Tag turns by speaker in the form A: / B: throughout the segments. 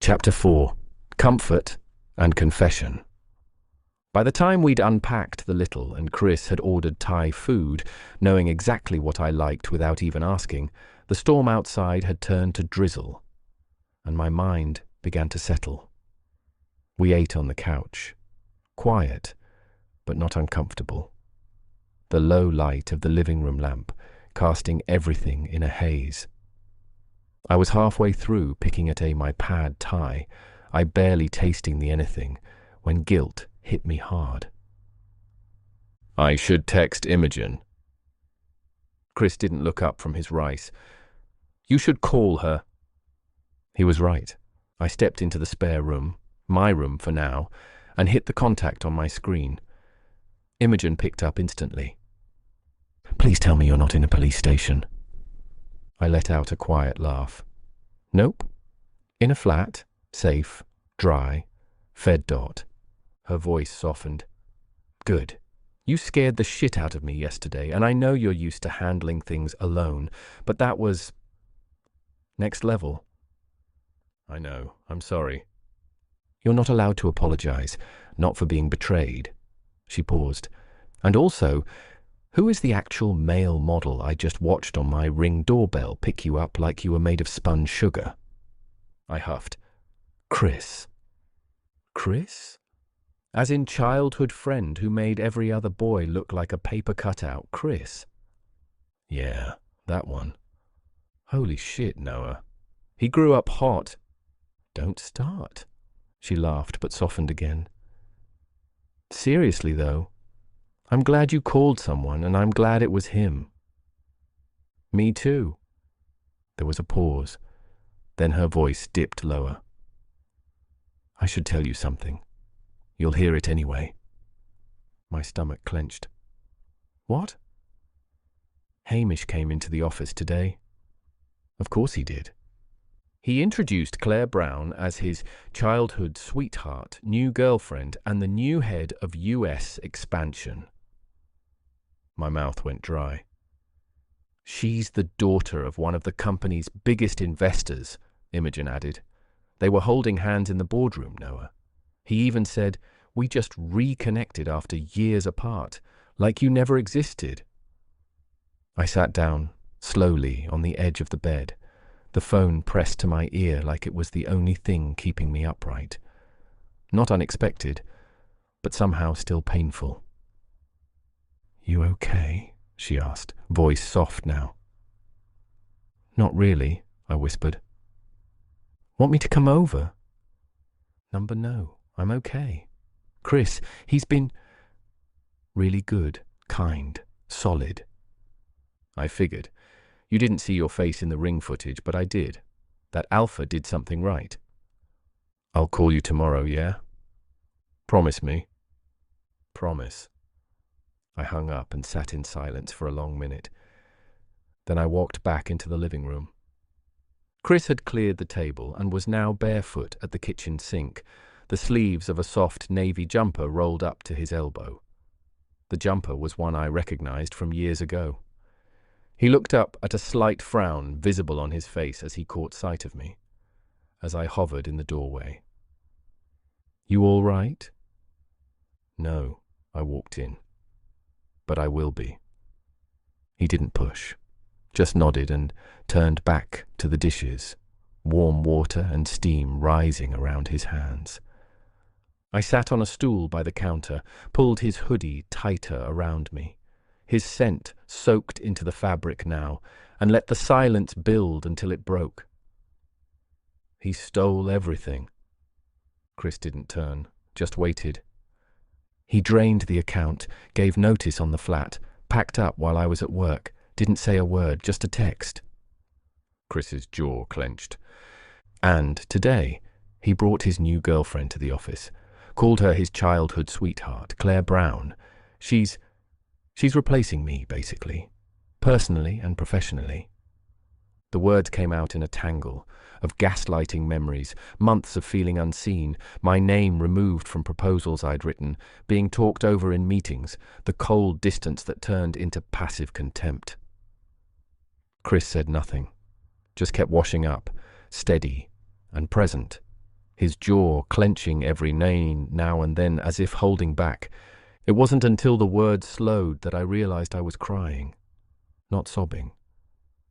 A: Chapter 4. Comfort and Confession. By the time we'd unpacked the little and Chris had ordered Thai food, knowing exactly what I liked without even asking, the storm outside had turned to drizzle, and my mind began to settle. We ate on the couch, quiet, but not uncomfortable. The low light of the living room lamp casting everything in a haze. I was halfway through picking at my pad Thai, I barely tasting the anything, when guilt hit me hard. I should text Imogen. Chris didn't look up from his rice. You should call her. He was right. I stepped into the spare room, my room for now, and hit the contact on my screen. Imogen picked up instantly. Please tell me you're not in a police station. I let out a quiet laugh. Nope. In a flat, safe, dry, fed dot. Her voice softened. Good. You scared the shit out of me yesterday, and I know you're used to handling things alone, but that was next level. I know. I'm sorry. You're not allowed to apologize, not for being betrayed. She paused. And also, who is the actual male model I just watched on my Ring doorbell pick you up like you were made of spun sugar? I huffed. Chris. Chris? As in childhood friend who made every other boy look like a paper cutout, Chris? Yeah, that one. Holy shit, Noah. He grew up hot. Don't start. She laughed but softened again. Seriously, though, I'm glad you called someone, and I'm glad it was him. Me too. There was a pause. Then her voice dipped lower. I should tell you something. You'll hear it anyway. My stomach clenched. What? Hamish came into the office today. Of course he did. He introduced Claire Brown as his childhood sweetheart, new girlfriend, and the new head of US expansion. My mouth went dry. She's the daughter of one of the company's biggest investors, Imogen added. They were holding hands in the boardroom, Noah. He even said, we just reconnected after years apart, like you never existed. I sat down, slowly, on the edge of the bed, the phone pressed to my ear like it was the only thing keeping me upright. Not unexpected, but somehow still painful. You okay? She asked, voice soft now. Not really, I whispered. Want me to come over? Number no, I'm okay. Chris, he's been really good, kind, solid. I figured. You didn't see your face in the Ring footage, but I did. That Alpha did something right. I'll call you tomorrow, yeah? Promise me. Promise. I hung up and sat in silence for a long minute. Then I walked back into the living room. Chris had cleared the table and was now barefoot at the kitchen sink, the sleeves of a soft navy jumper rolled up to his elbow. The jumper was one I recognized from years ago. He looked up at a slight frown visible on his face as he caught sight of me, as I hovered in the doorway. You all right? No, I walked in. But I will be. He didn't push, just nodded and turned back to the dishes, warm water and steam rising around his hands. I sat on a stool by the counter, pulled his hoodie tighter around me. His scent soaked into the fabric now, and let the silence build until it broke. He stole everything. Chris didn't turn, just waited. He drained the account, gave notice on the flat, packed up while I was at work, didn't say a word, just a text. Chris's jaw clenched. And today, he brought his new girlfriend to the office, called her his childhood sweetheart, Claire Brown. She's replacing me, basically, personally and professionally. The words came out in a tangle of gaslighting memories, months of feeling unseen, my name removed from proposals I'd written, being talked over in meetings, the cold distance that turned into passive contempt. Chris said nothing, just kept washing up, steady and present, his jaw clenching every now and then as if holding back. It wasn't until the words slowed that I realized I was crying, not sobbing,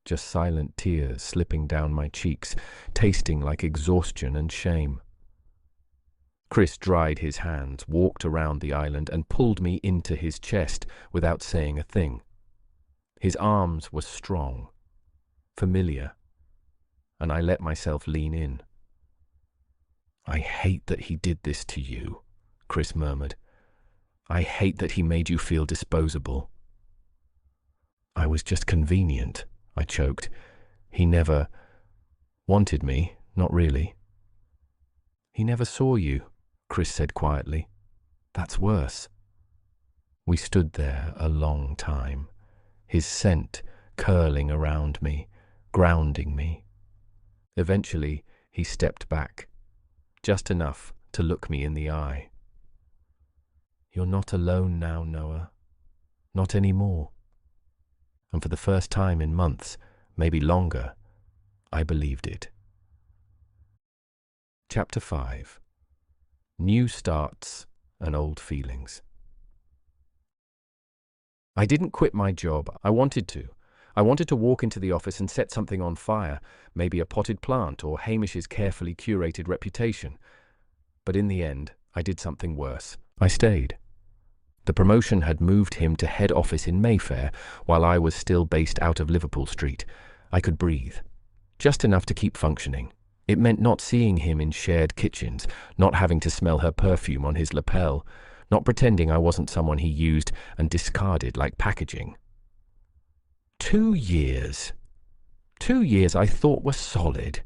A: just silent tears slipping down my cheeks, tasting like exhaustion and shame. Chris dried his hands, walked around the island, and pulled me into his chest without saying a thing. His arms were strong, familiar, and I let myself lean in. "I hate that he did this to you," Chris murmured. "I hate that he made you feel disposable." "I was just convenient," I choked. "He never wanted me, not really." "He never saw you," Chris said quietly. "That's worse." We stood there a long time, his scent curling around me, grounding me. Eventually, he stepped back, just enough to look me in the eye. "You're not alone now, Noah. Not anymore." And for the first time in months, maybe longer, I believed it. Chapter 5. New starts and old feelings. I didn't quit my job. I wanted to. I wanted to walk into the office and set something on fire, maybe a potted plant or Hamish's carefully curated reputation. But in the end, I did something worse. I stayed. The promotion had moved him to head office in Mayfair, while I was still based out of Liverpool Street. I could breathe, just enough to keep functioning. It meant not seeing him in shared kitchens, not having to smell her perfume on his lapel, not pretending I wasn't someone he used and discarded like packaging. 2 years. 2 years I thought were solid.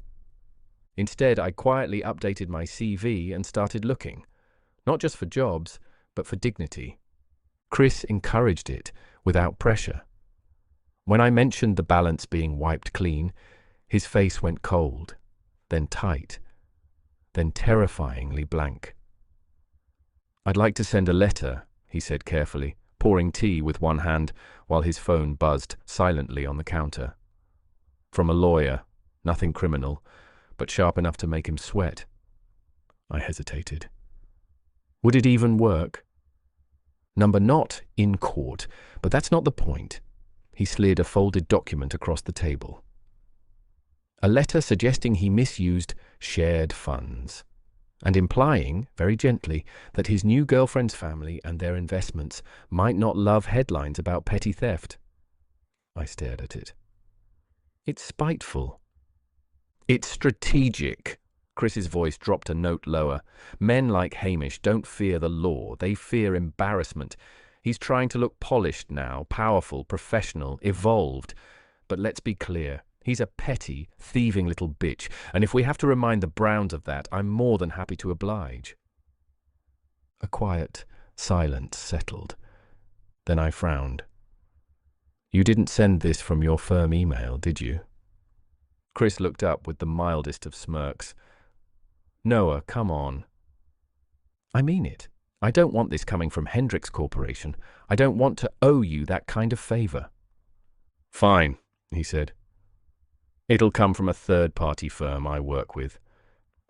A: Instead, I quietly updated my CV and started looking, not just for jobs, but for dignity. Chris encouraged it without pressure. When I mentioned the balance being wiped clean, his face went cold, then tight, then terrifyingly blank. "I'd like to send a letter," he said carefully, pouring tea with one hand while his phone buzzed silently on the counter. "From a lawyer, nothing criminal, but sharp enough to make him sweat." I hesitated. "Would it even work?" "Number not in court, but that's not the point." He slid a folded document across the table. A letter suggesting he misused shared funds, and implying, very gently, that his new girlfriend's family and their investments might not love headlines about petty theft. I stared at it. "It's spiteful." "It's strategic." Chris's voice dropped a note lower. "Men like Hamish don't fear the law, they fear embarrassment. He's trying to look polished now, powerful, professional, evolved. But let's be clear, he's a petty, thieving little bitch, and if we have to remind the Browns of that, I'm more than happy to oblige." A quiet silence settled. Then I frowned. "You didn't send this from your firm email, did you?" Chris looked up with the mildest of smirks. "Noah, come on." "I mean it. I don't want this coming from Hendricks Corporation. I don't want to owe you that kind of favor." "Fine," he said. "It'll come from a third-party firm I work with.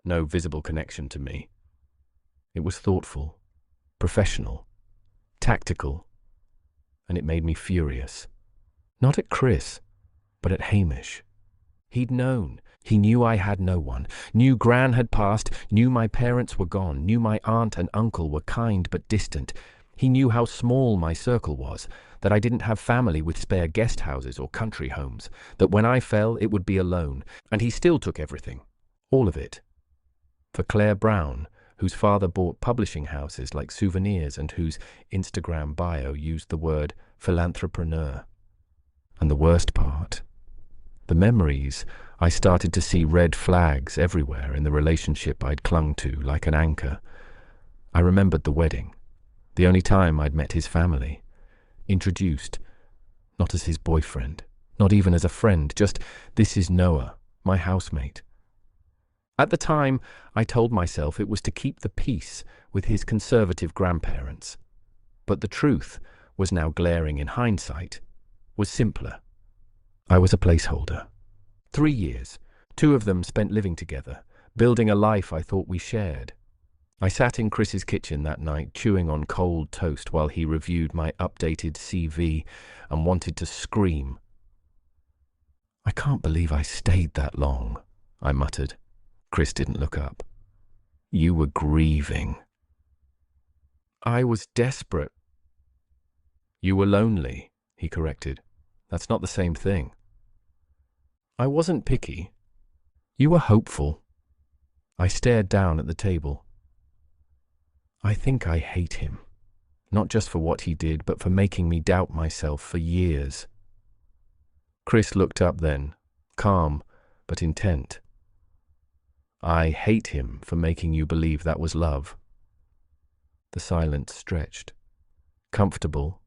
A: No visible connection to me." It was thoughtful, professional, tactical, and it made me furious. Not at Chris, but at Hamish. He'd known. He knew I had no one, knew Gran had passed, knew my parents were gone, knew my aunt and uncle were kind but distant. He knew how small my circle was, that I didn't have family with spare guest houses or country homes, that when I fell it would be alone, and he still took everything, all of it. For Claire Brown, whose father bought publishing houses like Souvenirs and whose Instagram bio used the word philanthropreneur. And the worst part, the memories. I started to see red flags everywhere in the relationship I'd clung to like an anchor. I remembered the wedding, the only time I'd met his family. Introduced, not as his boyfriend, not even as a friend, just, "This is Noah, my housemate." At the time, I told myself it was to keep the peace with his conservative grandparents. But the truth was now glaring in hindsight, was simpler. I was a placeholder. 3 years, 2 of them spent living together, building a life I thought we shared. I sat in Chris's kitchen that night, chewing on cold toast while he reviewed my updated CV and wanted to scream. "I can't believe I stayed that long," I muttered. Chris didn't look up. "You were grieving." "I was desperate." "You were lonely," he corrected. "That's not the same thing." "I wasn't picky." "You were hopeful." I stared down at the table. I think I hate him, not just for what he did, but for making me doubt myself for years. Chris looked up then, calm but intent. "I hate him for making you believe that was love." The silence stretched, comfortable,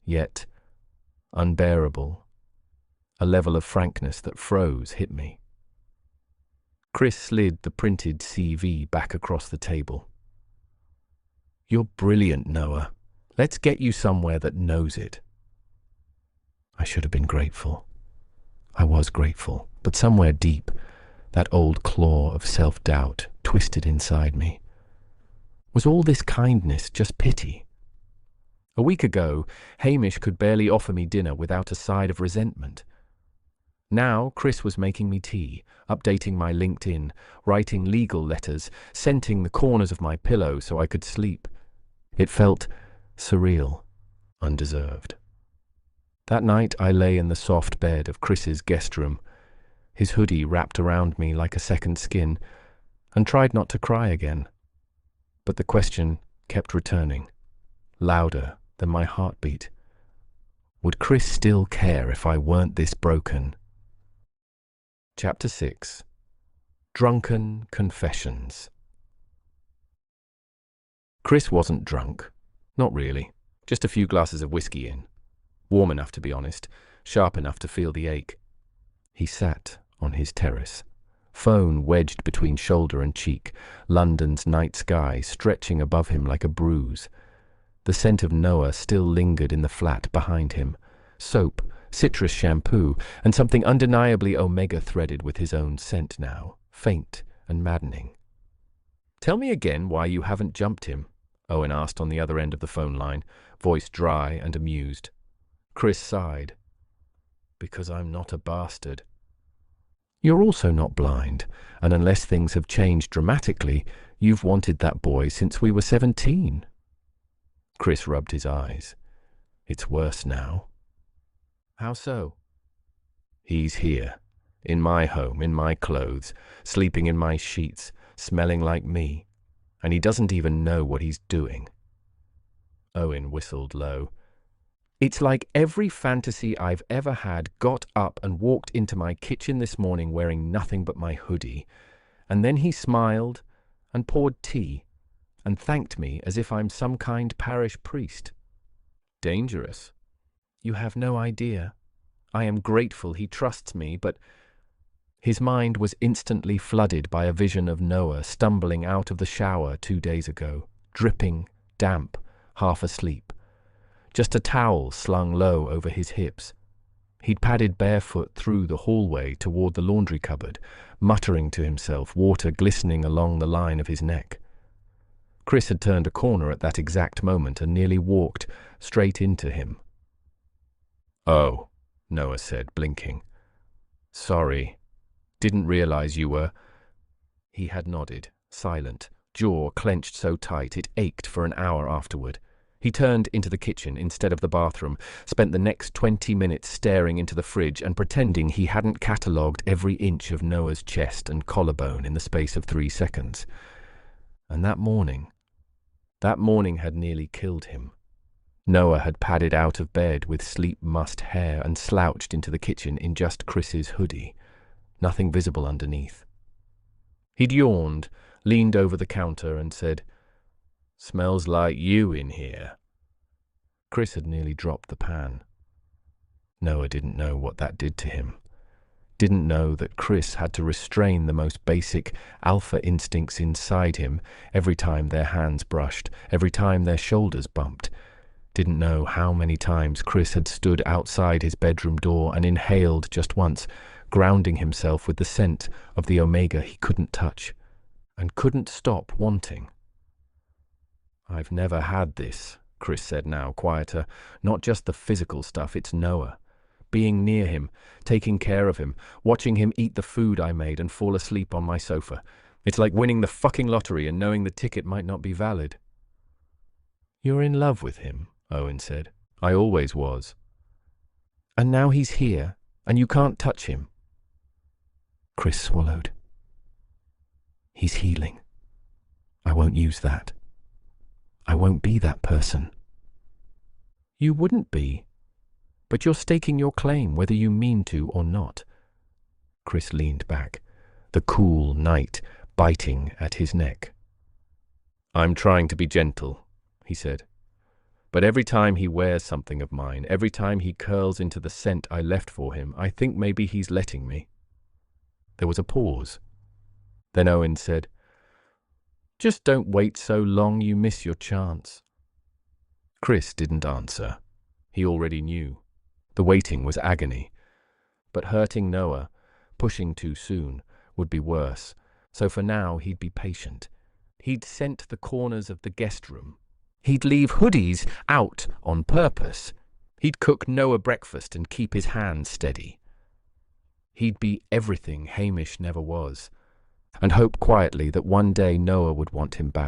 A: yet unbearable. A level of frankness that froze hit me. Chris slid the printed CV back across the table. "You're brilliant, Noah. Let's get you somewhere that knows it." I should have been grateful. I was grateful, but somewhere deep, that old claw of self-doubt twisted inside me. Was all this kindness just pity? A week ago, Hamish could barely offer me dinner without a side of resentment. Now, Chris was making me tea, updating my LinkedIn, writing legal letters, scenting the corners of my pillow so I could sleep. It felt surreal, undeserved. That night I lay in the soft bed of Chris's guest room, his hoodie wrapped around me like a second skin, and tried not to cry again. But the question kept returning, louder than my heartbeat. Would Chris still care if I weren't this broken? Chapter 6. Drunken Confessions. Chris wasn't drunk. Not really. Just a few glasses of whiskey in. Warm enough to be honest, sharp enough to feel the ache. He sat on his terrace, phone wedged between shoulder and cheek, London's night sky stretching above him like a bruise. The scent of Noah still lingered in the flat behind him. Soap, citrus shampoo, and something undeniably Omega threaded with his own scent now, faint and maddening. "Tell me again why you haven't jumped him," Owen asked on the other end of the phone line, voice dry and amused. Chris sighed. "Because I'm not a bastard." "You're also not blind, and unless things have changed dramatically, you've wanted that boy since we were 17. Chris rubbed his eyes. "It's worse now." "How so?" "He's here, in my home, in my clothes, sleeping in my sheets, smelling like me, and he doesn't even know what he's doing." Owen whistled low. "It's like every fantasy I've ever had got up and walked into my kitchen this morning wearing nothing but my hoodie, and then he smiled and poured tea and thanked me as if I'm some kind parish priest. Dangerous. You have no idea. I am grateful he trusts me, but—" His mind was instantly flooded by a vision of Noah stumbling out of the shower 2 days ago, dripping, damp, half asleep. Just a towel slung low over his hips. He'd padded barefoot through the hallway toward the laundry cupboard, muttering to himself, water glistening along the line of his neck. Chris had turned a corner at that exact moment and nearly walked straight into him. "Oh," Noah said, blinking. "Sorry. Didn't realize you were—" He had nodded, silent, jaw clenched so tight it ached for an hour afterward. He turned into the kitchen instead of the bathroom, spent the next 20 minutes staring into the fridge and pretending he hadn't catalogued every inch of Noah's chest and collarbone in the space of 3 seconds. And that morning had nearly killed him. Noah had padded out of bed with sleep-mussed hair and slouched into the kitchen in just Chris's hoodie, nothing visible underneath. He'd yawned, leaned over the counter and said, "Smells like you in here." Chris had nearly dropped the pan. Noah didn't know what that did to him. Didn't know that Chris had to restrain the most basic alpha instincts inside him every time their hands brushed, every time their shoulders bumped. Didn't know how many times Chris had stood outside his bedroom door and inhaled just once, grounding himself with the scent of the Omega he couldn't touch, and couldn't stop wanting. "I've never had this," Chris said now, quieter. "Not just the physical stuff, it's Noah. Being near him, taking care of him, watching him eat the food I made and fall asleep on my sofa. It's like winning the fucking lottery and knowing the ticket might not be valid." "You're in love with him," Owen said. "I always was. And now he's here, and you can't touch him." Chris swallowed. "He's healing. I won't use that. I won't be that person." "You wouldn't be. But you're staking your claim, whether you mean to or not." Chris leaned back, the cool night biting at his neck. "I'm trying to be gentle," he said. "But every time he wears something of mine, every time he curls into the scent I left for him, I think maybe he's letting me." There was a pause. Then Owen said, "Just don't wait so long you miss your chance." Chris didn't answer. He already knew. The waiting was agony. But hurting Noah, pushing too soon, would be worse. So for now he'd be patient. He'd scent the corners of the guest room. He'd leave hoodies out on purpose. He'd cook Noah breakfast and keep his hands steady. He'd be everything Hamish never was, and hope quietly that one day Noah would want him back.